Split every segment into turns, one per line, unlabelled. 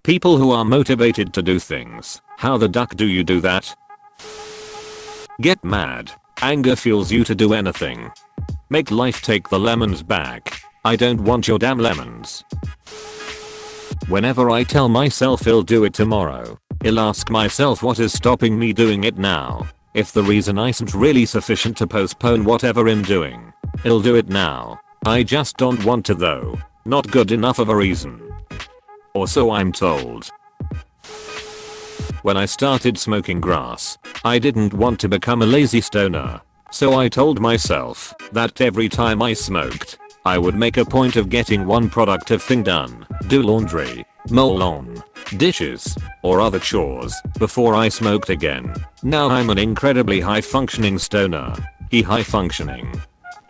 People who are motivated to do things. How the duck do you do that? Get mad. Anger fuels you to do anything. Make life take the lemons back. I don't want your damn lemons. Whenever I tell myself I'll do it tomorrow, I'll ask myself what is stopping me doing it now. If the reason isn't really sufficient to postpone whatever I'm doing, I'll do it now. I just don't want to though. Not good enough of a reason. Or so I'm told. When I started smoking grass, I didn't want to become a lazy stoner. So I told myself that every time I smoked, I would make a point of getting one productive thing done. Do laundry, mow lawn, dishes, or other chores before I smoked again. Now I'm an incredibly high functioning stoner. High functioning.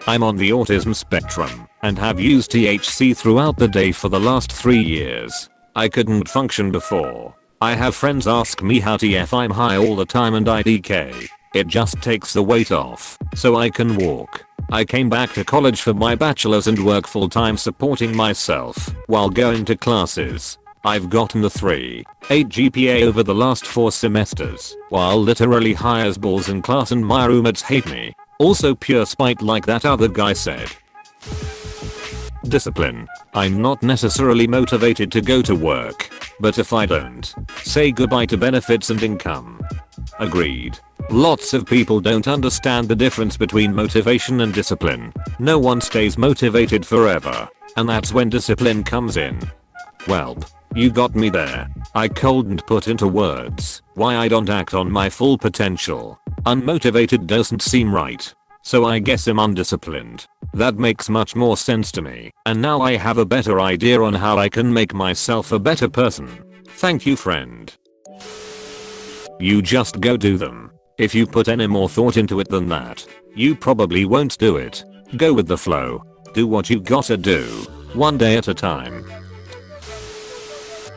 I'm on the autism spectrum and have used THC throughout the day for the last 3 years. I couldn't function before. I have friends ask me how TF I'm high all the time and I DK. It just takes the weight off so I can walk. I came back to college for my bachelor's and work full time supporting myself while going to classes. I've gotten the 3.8 GPA over the last 4 semesters while literally high as balls in class and my roommates hate me. Also pure spite like that other guy said. Discipline. I'm not necessarily motivated to go to work, but if I don't, say goodbye to benefits and income. Agreed. Lots of people don't understand the difference between motivation and discipline. No one stays motivated forever, and that's when discipline comes in. Welp, you got me there. I couldn't put into words why I don't act on my full potential. Unmotivated doesn't seem right. So I guess I'm undisciplined. That makes much more sense to me, and now I have a better idea on how I can make myself a better person. Thank you, friend. You just go do them. If you put any more thought into it than that, you probably won't do it. Go with the flow. Do what you gotta do, one day at a time.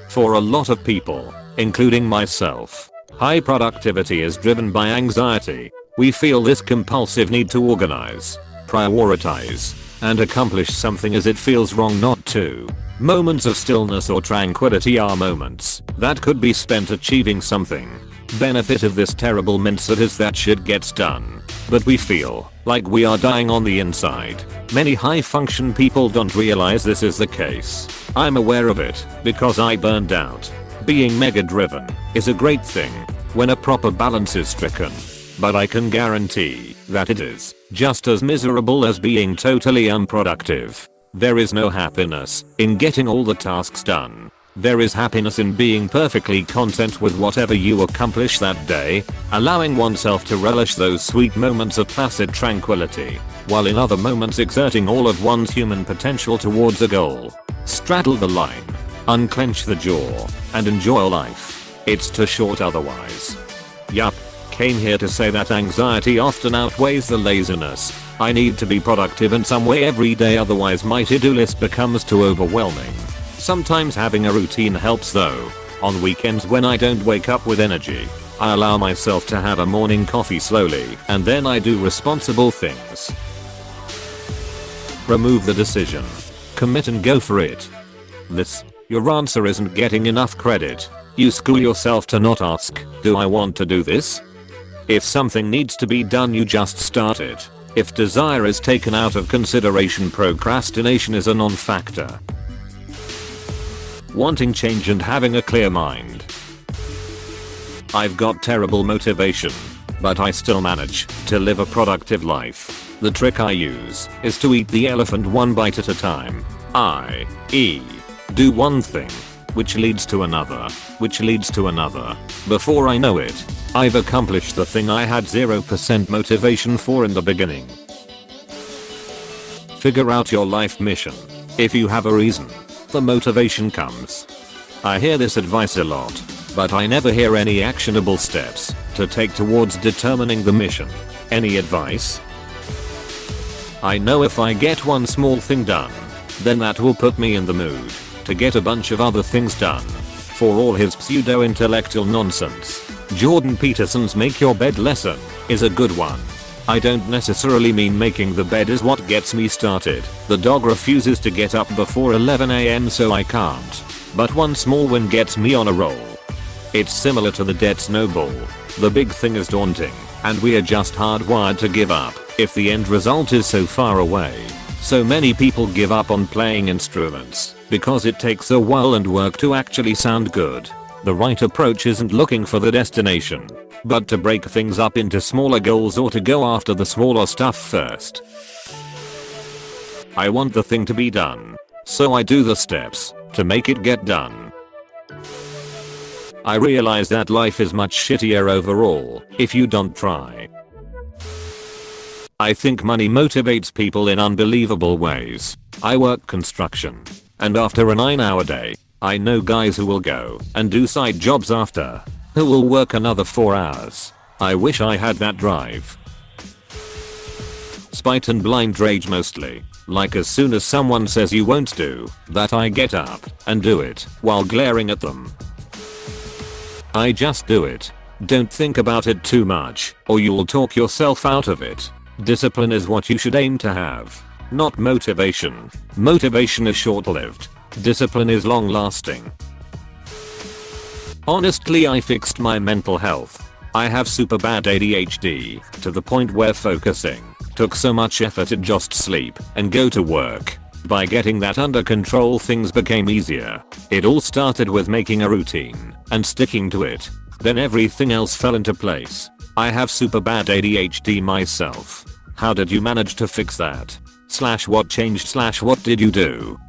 For a lot of people, including myself, high productivity is driven by anxiety. We feel this compulsive need to organize, prioritize, and accomplish something as it feels wrong not to. Moments of stillness or tranquility are moments that could be spent achieving something. Benefit of this terrible mindset is that shit gets done, but we feel like we are dying on the inside. Many high function people don't realize this is the case. I'm aware of it because I burned out. Being mega driven is a great thing when a proper balance is stricken, but I can guarantee that it is just as miserable as being totally unproductive. There is no happiness in getting all the tasks done. There is happiness in being perfectly content with whatever you accomplish that day, allowing oneself to relish those sweet moments of placid tranquility, while in other moments exerting all of one's human potential towards a goal. Straddle the line, unclench the jaw, and enjoy life. It's too short otherwise. Yup. Came here to say that anxiety often outweighs the laziness. I need to be productive in some way every day, otherwise my to-do list becomes too overwhelming. Sometimes having a routine helps though. On weekends when I don't wake up with energy, I allow myself to have a morning coffee slowly, and then I do responsible things. Remove the decision. Commit and go for it. Your answer isn't getting enough credit. You school yourself to not ask, do I want to do this? If something needs to be done, you just start it. If desire is taken out of consideration, procrastination is a non-factor. Wanting change and having a clear mind. I've got terrible motivation, but I still manage to live a productive life. The trick I use is to eat the elephant one bite at a time. I.e., do one thing, which leads to another, which leads to another. Before I know it, I've accomplished the thing I had 0% motivation for in the beginning. Figure out your life mission. If you have a reason, the motivation comes. I hear this advice a lot, but I never hear any actionable steps to take towards determining the mission. Any advice? I know if I get one small thing done, then that will put me in the mood to get a bunch of other things done. For all his pseudo-intellectual nonsense, Jordan Peterson's Make Your Bed lesson is a good one. I don't necessarily mean making the bed is what gets me started. The dog refuses to get up before 11 AM, so I can't. but one small win gets me on a roll. It's similar to the debt snowball. The big thing is daunting, and we are just hardwired to give up if the end result is so far away. So many people give up on playing instruments because it takes a while and work to actually sound good. The right approach isn't looking for the destination, but to break things up into smaller goals or to go after the smaller stuff first. I want the thing to be done, so I do the steps to make it get done. I realize that life is much shittier overall if you don't try. I think money motivates people in unbelievable ways. I work construction, and after a 9-hour day, I know guys who will go and do side jobs after, who will work another 4 hours. I wish I had that drive. Spite and blind rage mostly. Like as soon as someone says you won't do that, I get up and do it while glaring at them. I just do it. Don't think about it too much or you'll talk yourself out of it. Discipline is what you should aim to have, not motivation. Motivation is short-lived. Discipline is long-lasting. Honestly, I fixed my mental health. I have super bad ADHD to the point where focusing took so much effort to just sleep and go to work. By getting that under control, things became easier. It all started with making a routine and sticking to it. Then everything else fell into place. I have super bad ADHD myself. How did you manage to fix that? What changed? What did you do?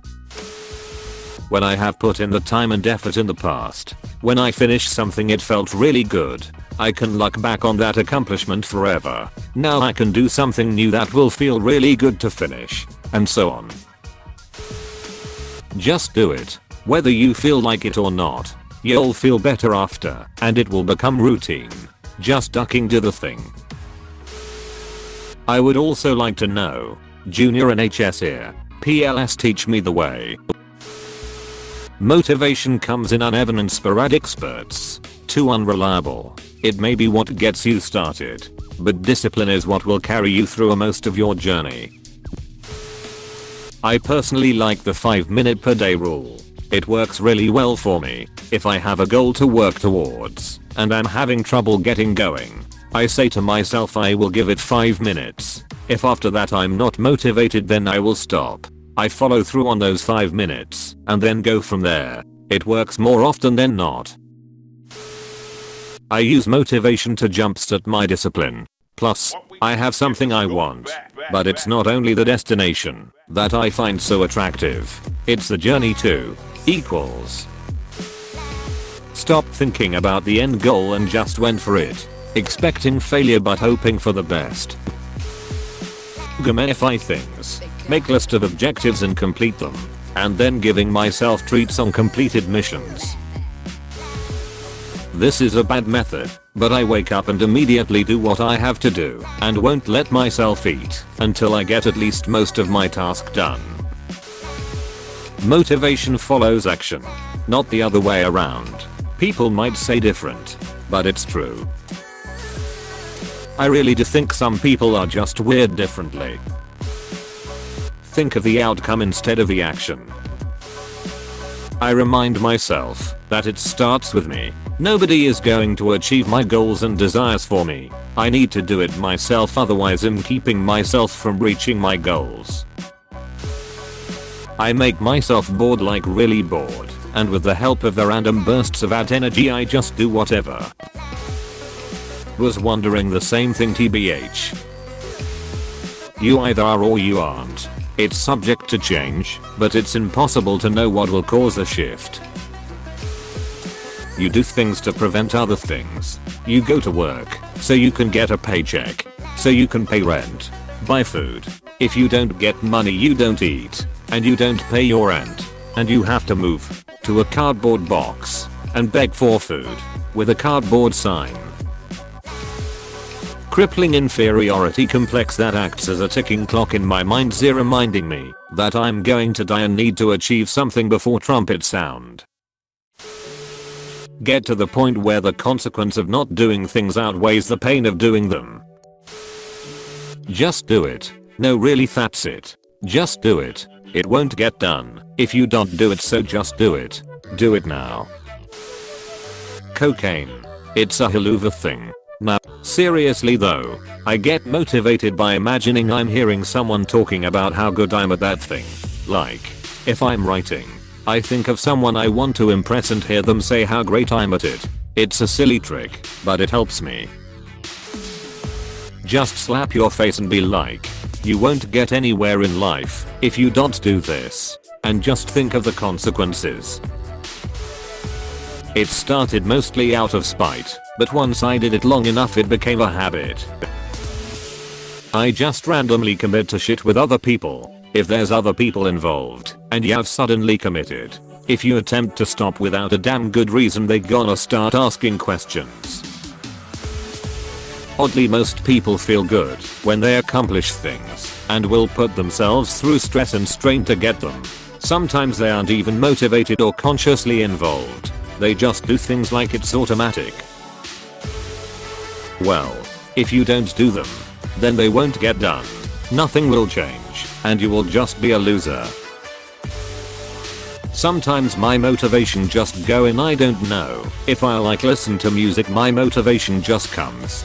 When I have put in the time and effort in the past, when I finished something it felt really good. I can look back on that accomplishment forever. Now I can do something new that will feel really good to finish, and so on. Just do it. Whether you feel like it or not, you'll feel better after, and it will become routine. Just ducking to the thing. I would also like to know, Junior NHS here, PLS teach me the way. Motivation comes in uneven and sporadic spurts. Too unreliable. It may be what gets you started, but discipline is what will carry you through most of your journey. I personally like the 5-minute per day rule. It works really well for me. If I have a goal to work towards, and I'm having trouble getting going, I say to myself I will give it 5 minutes. If after that I'm not motivated, then I will stop. I follow through on those 5 minutes, and then go from there. It works more often than not. I use motivation to jumpstart my discipline. Plus, I have something I want. But it's not only the destination that I find so attractive. It's the journey too. Equals. Stop thinking about the end goal and just went for it. Expecting failure but hoping for the best. Gamify things. Make list of objectives and complete them. And then giving myself treats on completed missions. This is a bad method, but I wake up and immediately do what I have to do and won't let myself eat until I get at least most of my task done. Motivation follows action, not the other way around. People might say different, but it's true. I really do think some people are just weird differently. Think of the outcome instead of the action. I remind myself that it starts with me. Nobody is going to achieve my goals and desires for me. I need to do it myself, otherwise I'm keeping myself from reaching my goals. I make myself bored, like really bored, and with the help of the random bursts of that energy I just do whatever. Was wondering the same thing, TBH. You either are or you aren't. It's subject to change, but it's impossible to know what will cause a shift. You do things to prevent other things. You go to work so you can get a paycheck, so you can pay rent, buy food. If you don't get money, you don't eat, and you don't pay your rent, and you have to move to a cardboard box and beg for food with a cardboard sign. Crippling inferiority complex that acts as a ticking clock in my mind, reminding me that I'm going to die and need to achieve something before trumpet sound. Get to the point where the consequence of not doing things outweighs the pain of doing them. Just do it. No, really, that's it. Just do it. It won't get done if you don't do it, so just do it. Do it now. Cocaine. It's a hell of a thing. Now, seriously though, I get motivated by imagining I'm hearing someone talking about how good I'm at that thing. Like, if I'm writing, I think of someone I want to impress and hear them say how great I'm at it. It's a silly trick, but it helps me. Just slap your face and be like, you won't get anywhere in life if you don't do this. And just think of the consequences. It started mostly out of spite, but once I did it long enough it became a habit. I just randomly commit to shit with other people. If there's other people involved, and you've suddenly committed. If you attempt to stop without a damn good reason they gonna start asking questions. Oddly most people feel good when they accomplish things, and will put themselves through stress and strain to get them. Sometimes they aren't even motivated or consciously involved. They just do things like it's automatic. Well, if you don't do them, then they won't get done. Nothing will change, and you will just be a loser. Sometimes my motivation just go and I don't know. If I like listen to music my motivation just comes.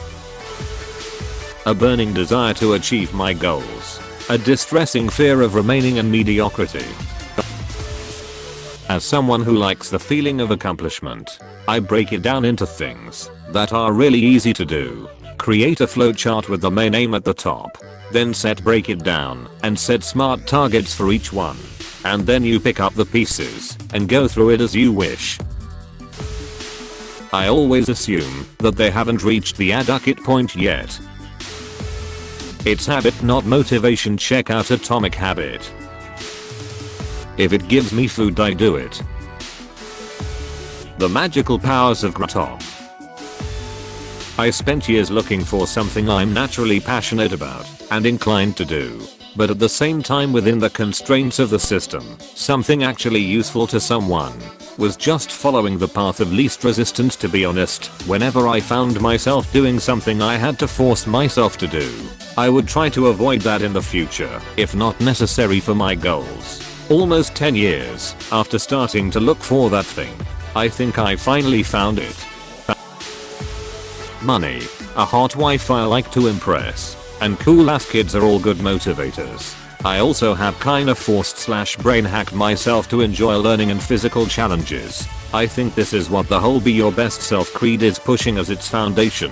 A burning desire to achieve my goals. A distressing fear of remaining in mediocrity. As someone who likes the feeling of accomplishment, I break it down into things that are really easy to do. Create a flowchart with the main aim at the top. Then break it down and set smart targets for each one. And then you pick up the pieces and go through it as you wish. I always assume that they haven't reached the aducket point yet. It's habit not motivation. Check out Atomic Habit. If it gives me food I do it. The magical powers of gratitude. I spent years looking for something I'm naturally passionate about and inclined to do, but at the same time within the constraints of the system, something actually useful to someone was just following the path of least resistance. To be honest, whenever I found myself doing something I had to force myself to do, I would try to avoid that in the future, if not necessary for my goals. Almost 10 years after starting to look for that thing, I think I finally found it. Money, a hot wife I like to impress, and cool ass kids are all good motivators. I also have kinda forced/brain hacked myself to enjoy learning and physical challenges. I think this is what the whole be your best self creed is pushing as its foundation.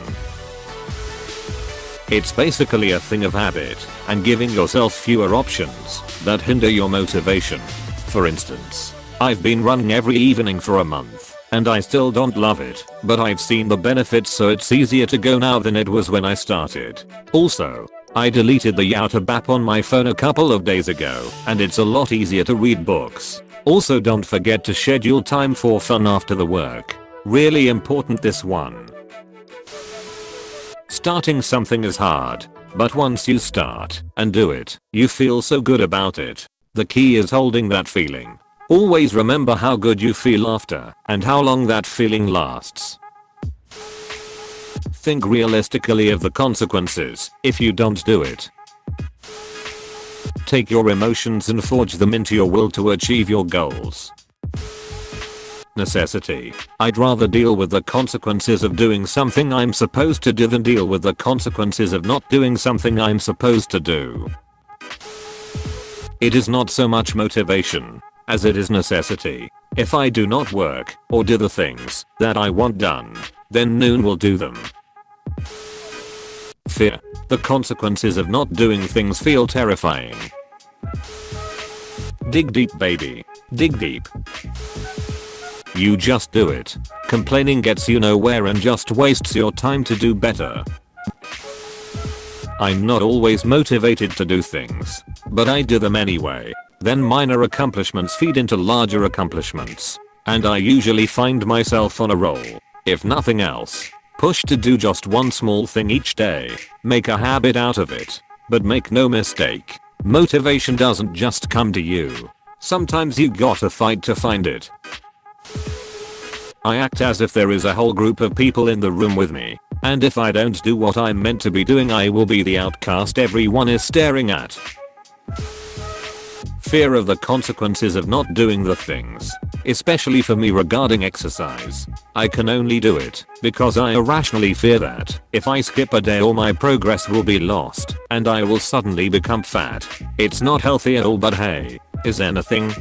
It's basically a thing of habit and giving yourself fewer options that hinder your motivation. For instance, I've been running every evening for a month and I still don't love it, but I've seen the benefits so it's easier to go now than it was when I started. Also, I deleted the YouTube app on my phone a couple of days ago and it's a lot easier to read books. Also don't forget to schedule time for fun after the work. Really important this one. Starting something is hard, but once you start and do it, you feel so good about it. The key is holding that feeling. Always remember how good you feel after and how long that feeling lasts. Think realistically of the consequences if you don't do it. Take your emotions and forge them into your will to achieve your goals. Necessity. I'd rather deal with the consequences of doing something I'm supposed to do than deal with the consequences of not doing something I'm supposed to do. It is not so much motivation as it is necessity. If I do not work or do the things that I want done, then noon will do them. Fear. The consequences of not doing things feel terrifying. Dig deep, baby. Dig deep. You just do it. Complaining gets you nowhere and just wastes your time to do better. I'm not always motivated to do things, but I do them anyway. Then minor accomplishments feed into larger accomplishments, and I usually find myself on a roll. If nothing else, push to do just one small thing each day. Make a habit out of it. But make no mistake, motivation doesn't just come to you. Sometimes you gotta fight to find it. I act as if there is a whole group of people in the room with me, and if I don't do what I'm meant to be doing I will be the outcast everyone is staring at. Fear of the consequences of not doing the things especially for me regarding exercise. I can only do it because I irrationally fear that if I skip a day all my progress will be lost and I will suddenly become fat. It's not healthy at all, but hey, is anything?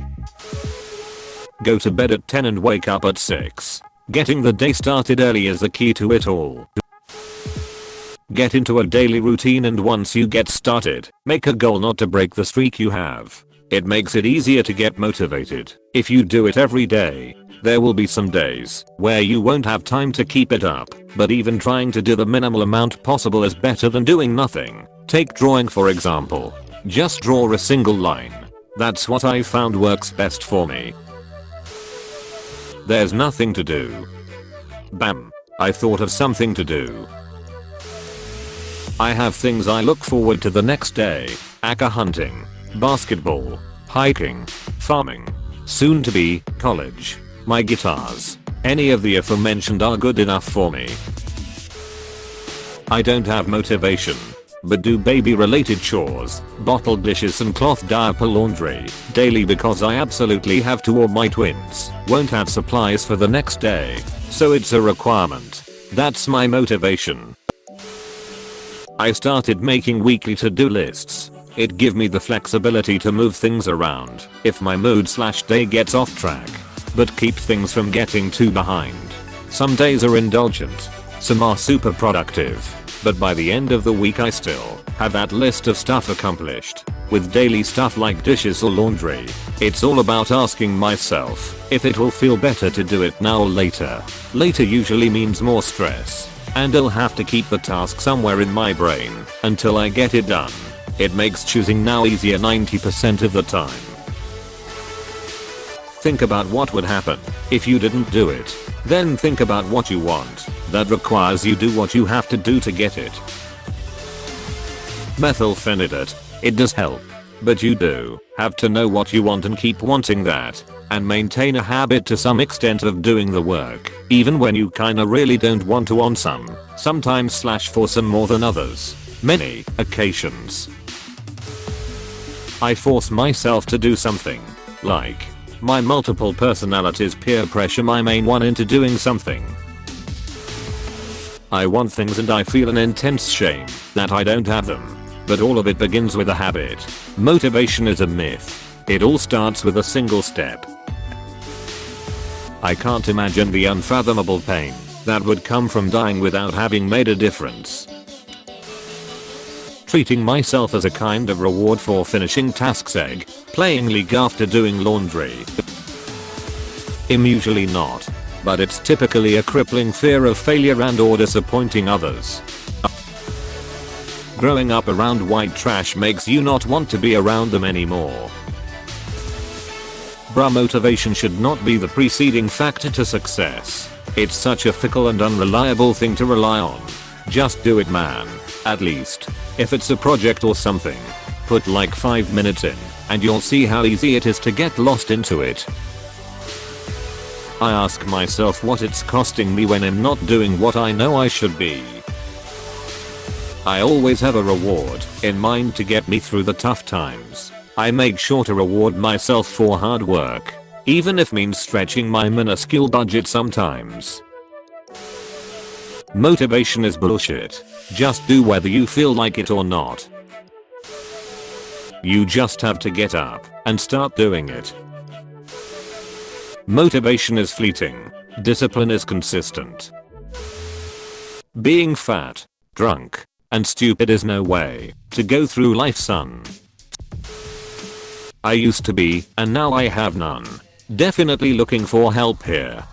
Go to bed at 10 and wake up at 6. Getting the day started early is the key to it all. Get into a daily routine, and once you get started, make a goal not to break the streak you have. It makes it easier to get motivated. If you do it every day, there will be some days where you won't have time to keep it up, but even trying to do the minimal amount possible is better than doing nothing. Take drawing for example. Just draw a single line. That's what I found works best for me. There's nothing to do. Bam. I thought of something to do. I have things I look forward to the next day. Aka hunting, basketball, hiking, farming, soon to be college, my guitars. Any of the aforementioned are good enough for me. I don't have motivation, but do baby related chores, bottle dishes and cloth diaper laundry daily because I absolutely have to, or my twins won't have supplies for the next day. So it's a requirement. That's my motivation. I started making weekly to-do lists. It gives me the flexibility to move things around if my mood/day gets off track, but keep things from getting too behind. Some days are indulgent, some are super productive, but by the end of the week I still have that list of stuff accomplished. With daily stuff like dishes or laundry, it's all about asking myself if it will feel better to do it now or later. Later usually means more stress, and I'll have to keep the task somewhere in my brain until I get it done. It makes choosing now easier 90% of the time. Think about what would happen if you didn't do it. Then think about what you want that requires you do what you have to do to get it. Methylphenidate. It does help, but you do have to know what you want and keep wanting that, and maintain a habit to some extent of doing the work, even when you kinda really don't want to on sometimes/for some more than others. Many occasions. I force myself to do something, like my multiple personalities peer pressure my main one into doing something. I want things and I feel an intense shame that I don't have them. But all of it begins with a habit. Motivation is a myth. It all starts with a single step. I can't imagine the unfathomable pain that would come from dying without having made a difference. Treating myself as a kind of reward for finishing tasks, playing league after doing laundry. Usually not, but it's typically a crippling fear of failure and or disappointing others. Growing up around white trash makes you not want to be around them anymore. Bruh, motivation should not be the preceding factor to success. It's such a fickle and unreliable thing to rely on. Just do it, man. At least, if it's a project or something, put like 5 minutes in, and you'll see how easy it is to get lost into it. I ask myself what it's costing me when I'm not doing what I know I should be. I always have a reward in mind to get me through the tough times. I make sure to reward myself for hard work, even if means stretching my minuscule budget sometimes. Motivation is bullshit. Just do whether you feel like it or not. You just have to get up and start doing it. Motivation is fleeting. Discipline is consistent. Being fat, drunk, and stupid is no way to go through life, son. I used to be, and now I have none. Definitely looking for help here.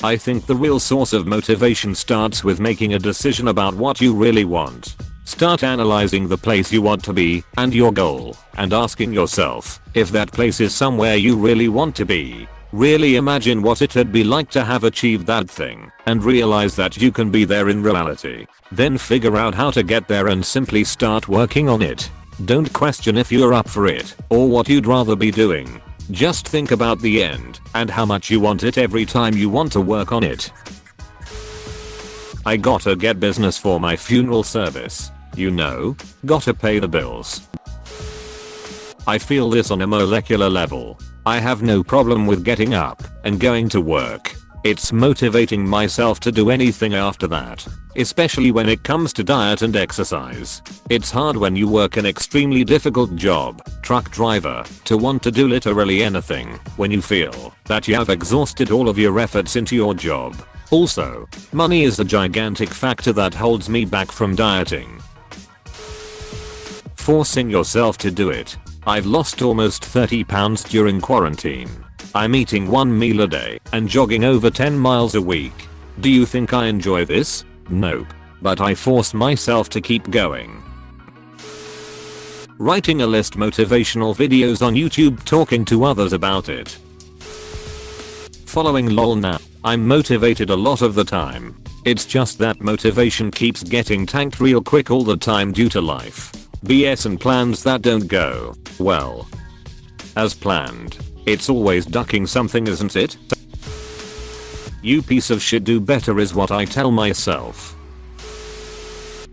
I think the real source of motivation starts with making a decision about what you really want. Start analyzing the place you want to be and your goal, and asking yourself if that place is somewhere you really want to be. Really imagine what it'd be like to have achieved that thing, and realize that you can be there in reality. Then figure out how to get there and simply start working on it. Don't question if you're up for it, or what you'd rather be doing. Just think about the end, and how much you want it every time you want to work on it. I gotta get business for my funeral service. You know, gotta pay the bills. I feel this on a molecular level. I have no problem with getting up and going to work. It's motivating myself to do anything after that, especially when it comes to diet and exercise. It's hard when you work an extremely difficult job, truck driver, to want to do literally anything when you feel that you have exhausted all of your efforts into your job. Also, money is a gigantic factor that holds me back from dieting. Forcing yourself to do it. I've lost almost 30 pounds during quarantine. I'm eating one meal a day and jogging over 10 miles a week. Do you think I enjoy this? Nope. But I force myself to keep going. Writing a list motivational videos on YouTube talking to others about it. Following lol now. I'm motivated a lot of the time. It's just that motivation keeps getting tanked real quick all the time due to life, BS and plans that don't go well as planned. It's always ducking something, isn't it? You piece of shit, do better is what I tell myself.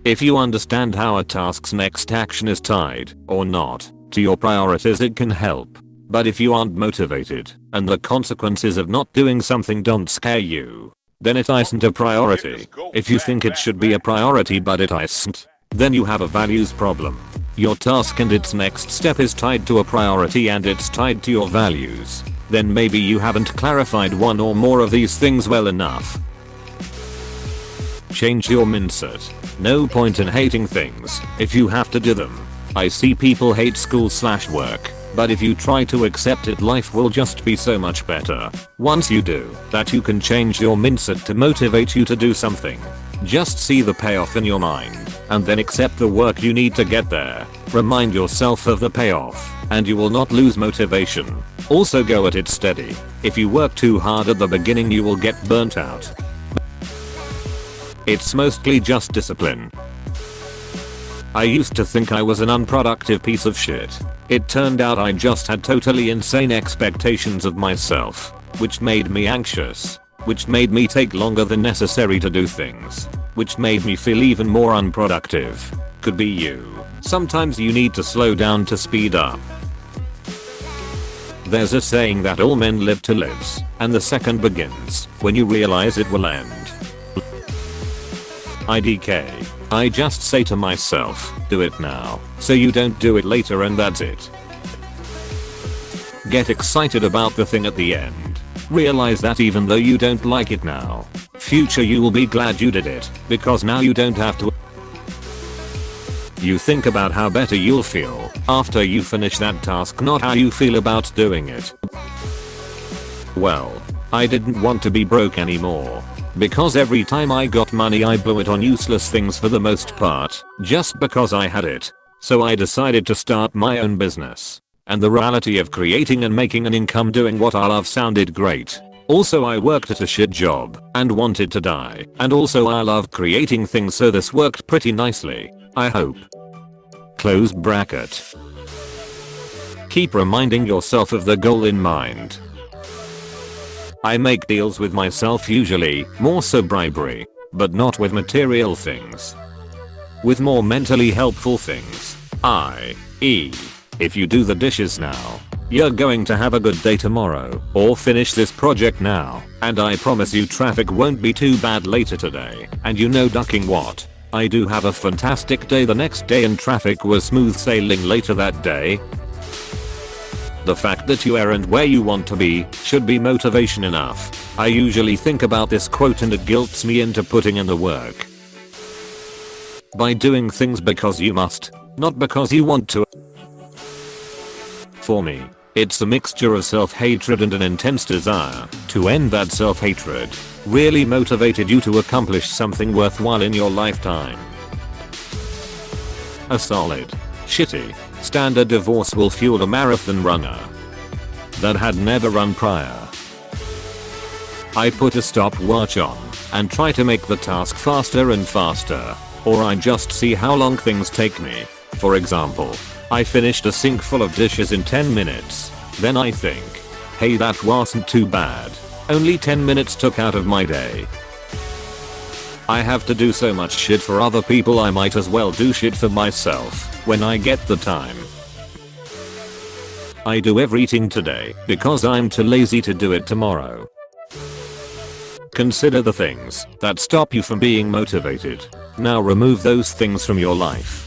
If you understand how a task's next action is tied, or not, to your priorities, it can help. But if you aren't motivated, and the consequences of not doing something don't scare you, then it isn't a priority. If you think it should be a priority but it isn't, then you have a values problem. Your task and its next step is tied to a priority and it's tied to your values. Then maybe you haven't clarified one or more of these things well enough. Change your mindset. No point in hating things if you have to do them. I see people hate school/work, but if you try to accept it, life will just be so much better. Once you do that, you can change your mindset to motivate you to do something. Just see the payoff in your mind and then accept the work you need to get there. Remind yourself of the payoff and you will not lose motivation. Also go at it steady. If you work too hard at the beginning, you will get burnt out. It's mostly just discipline. I used to think I was an unproductive piece of shit. It turned out I just had totally insane expectations of myself, which made me anxious, which made me take longer than necessary to do things, which made me feel even more unproductive. Could be you. Sometimes you need to slow down to speed up. There's a saying that all men live to live, and the second begins when you realize it will end. IDK. I just say to myself, do it now, so you don't do it later, and that's it. Get excited about the thing at the end. Realize that even though you don't like it now, future you will be glad you did it, because now you don't have to. You think about how better you'll feel after you finish that task, not how you feel about doing it. Well, I didn't want to be broke anymore, because every time I got money I blew it on useless things for the most part, just because I had it. So I decided to start my own business. And the reality of creating and making an income doing what I love sounded great. Also, I worked at a shit job and wanted to die. And also I love creating things, so this worked pretty nicely, I hope. Close bracket. Keep reminding yourself of the goal in mind. I make deals with myself, usually more so bribery, but not with material things. With more mentally helpful things, i.e., if you do the dishes now, you're going to have a good day tomorrow, or finish this project now, and I promise you traffic won't be too bad later today. And you know, ducking what? I do have a fantastic day the next day and traffic was smooth sailing later that day. The fact that you aren't where you want to be should be motivation enough. I usually think about this quote and it guilts me into putting in the work. By doing things because you must, not because you want to. For me, it's a mixture of self-hatred and an intense desire to end that self-hatred really motivated you to accomplish something worthwhile in your lifetime. A solid, shitty, standard divorce will fuel a marathon runner that had never run prior. I put a stopwatch on and try to make the task faster and faster, or I just see how long things take me. For example, I finished a sink full of dishes in 10 minutes. Then I think, hey, that wasn't too bad. Only 10 minutes took out of my day. I have to do so much shit for other people, I might as well do shit for myself when I get the time. I do everything today because I'm too lazy to do it tomorrow. Consider the things that stop you from being motivated. Now remove those things from your life.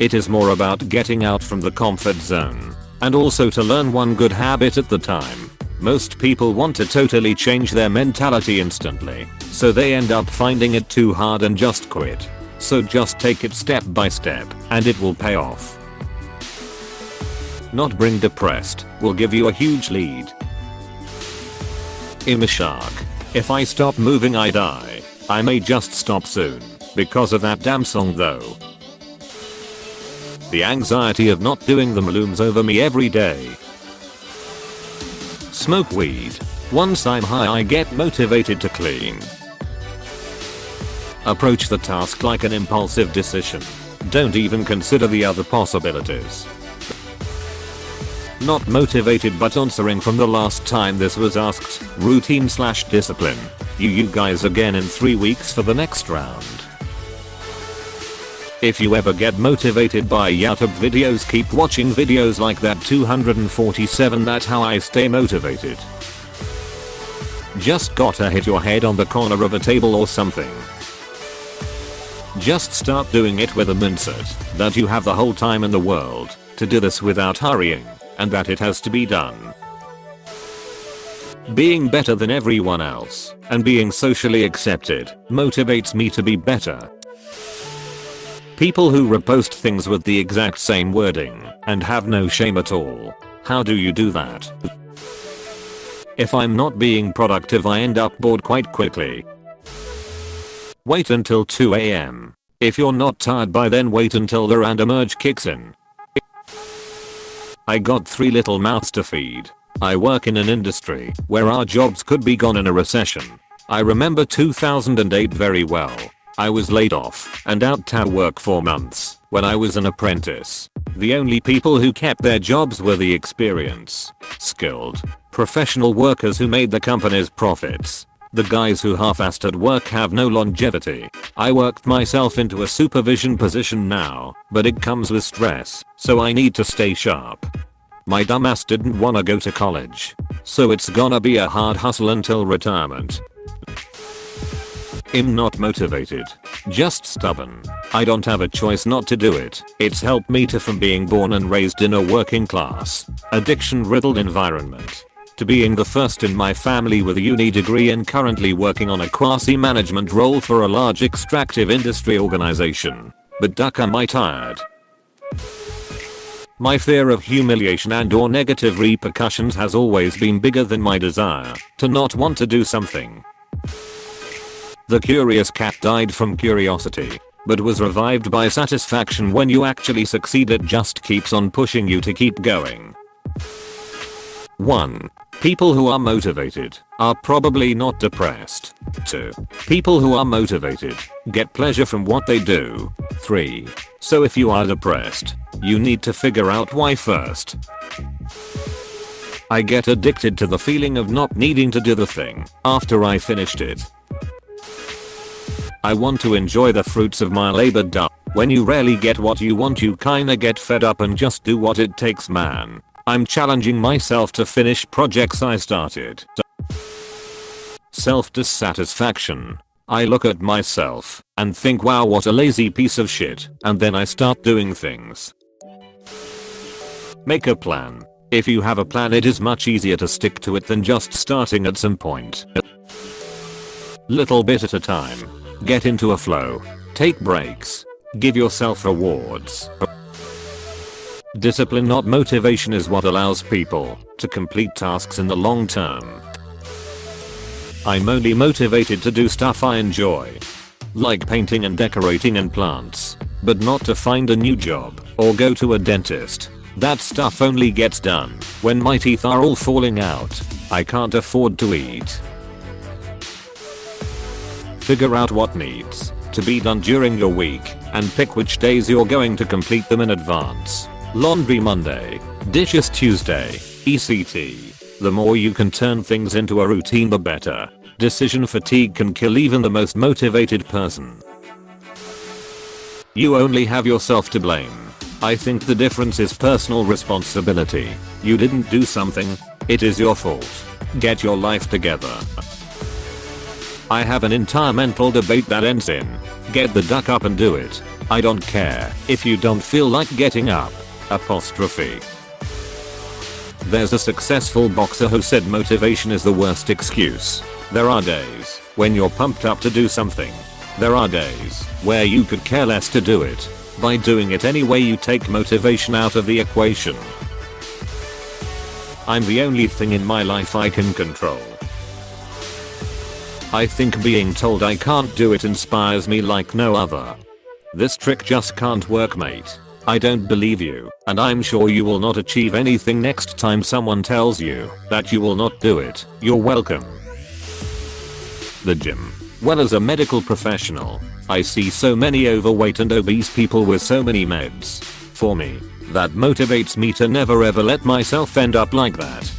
It is more about getting out from the comfort zone, and also to learn one good habit at the time. Most people want to totally change their mentality instantly, so they end up finding it too hard and just quit. So just take it step by step, and it will pay off. Not being depressed will give you a huge lead. I'm a shark. If I stop moving I die. I may just stop soon, because of that damn song though. The anxiety of not doing them looms over me every day. Smoke weed. Once I'm high I get motivated to clean. Approach the task like an impulsive decision. Don't even consider the other possibilities. Not motivated but answering from the last time this was asked. Routine/discipline. You guys again in 3 weeks for the next round. If you ever get motivated by YouTube videos, keep watching videos like that 247. That's how I stay motivated. Just gotta hit your head on the corner of a table or something. Just start doing it with a mindset that you have the whole time in the world to do this without hurrying, and that it has to be done. Being better than everyone else and being socially accepted motivates me to be better. People who repost things with the exact same wording and have no shame at all. How do you do that? If I'm not being productive I end up bored quite quickly. Wait until 2 AM. If you're not tired by then wait until the random urge kicks in. I got 3 little mouths to feed. I work in an industry where our jobs could be gone in a recession. I remember 2008 very well. I was laid off and out to work for months when I was an apprentice. The only people who kept their jobs were the experienced, skilled, professional workers who made the company's profits. The guys who half-assed at work have no longevity. I worked myself into a supervision position now, but it comes with stress, so I need to stay sharp. My dumbass didn't wanna go to college, so it's gonna be a hard hustle until retirement. I'm not motivated, just stubborn. I don't have a choice not to do it. It's helped me from being born and raised in a working class, addiction-riddled environment, to being the first in my family with a uni degree and currently working on a quasi-management role for a large extractive industry organization. But duck, am I tired? My fear of humiliation and/or negative repercussions has always been bigger than my desire to not want to do something. The curious cat died from curiosity, but was revived by satisfaction. When you actually succeed, it just keeps on pushing you to keep going. 1. People who are motivated are probably not depressed. 2. People who are motivated get pleasure from what they do. 3. So if you are depressed, you need to figure out why first. I get addicted to the feeling of not needing to do the thing after I finished it. I want to enjoy the fruits of my labor. When you rarely get what you want, you kinda get fed up and just do what it takes, man. I'm challenging myself to finish projects I started. Self-dissatisfaction. I look at myself and think, wow, what a lazy piece of shit, and then I start doing things. Make a plan. If you have a plan, it is much easier to stick to it than just starting at some point. Little bit at a time. Get into a flow. Take breaks. Give yourself rewards. Discipline, not motivation, is what allows people to complete tasks in the long term. I'm only motivated to do stuff I enjoy, like painting and decorating and plants, but not to find a new job or go to a dentist. That stuff only gets done when my teeth are all falling out. I can't afford to eat. Figure out what needs to be done during your week and pick which days you're going to complete them in advance. Laundry Monday, dishes Tuesday, etc. The more you can turn things into a routine, the better. Decision fatigue can kill even the most motivated person. You only have yourself to blame. I think the difference is personal responsibility. You didn't do something, it is your fault. Get your life together. I have an entire mental debate that ends in, get the duck up and do it. I don't care if you don't feel like getting up. Apostrophe. There's a successful boxer who said motivation is the worst excuse. There are days when you're pumped up to do something. There are days where you could care less to do it. By doing it anyway, you take motivation out of the equation. I'm the only thing in my life I can control. I think being told I can't do it inspires me like no other. This trick just can't work, mate. I don't believe you, and I'm sure you will not achieve anything next time someone tells you that you will not do it. You're welcome. The gym. Well, as a medical professional, I see so many overweight and obese people with so many meds. For me, that motivates me to never ever let myself end up like that.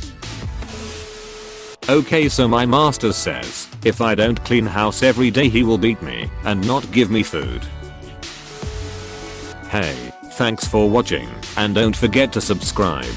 Okay, so my master says, if I don't clean house every day he will beat me and not give me food. Hey, thanks for watching, and don't forget to subscribe.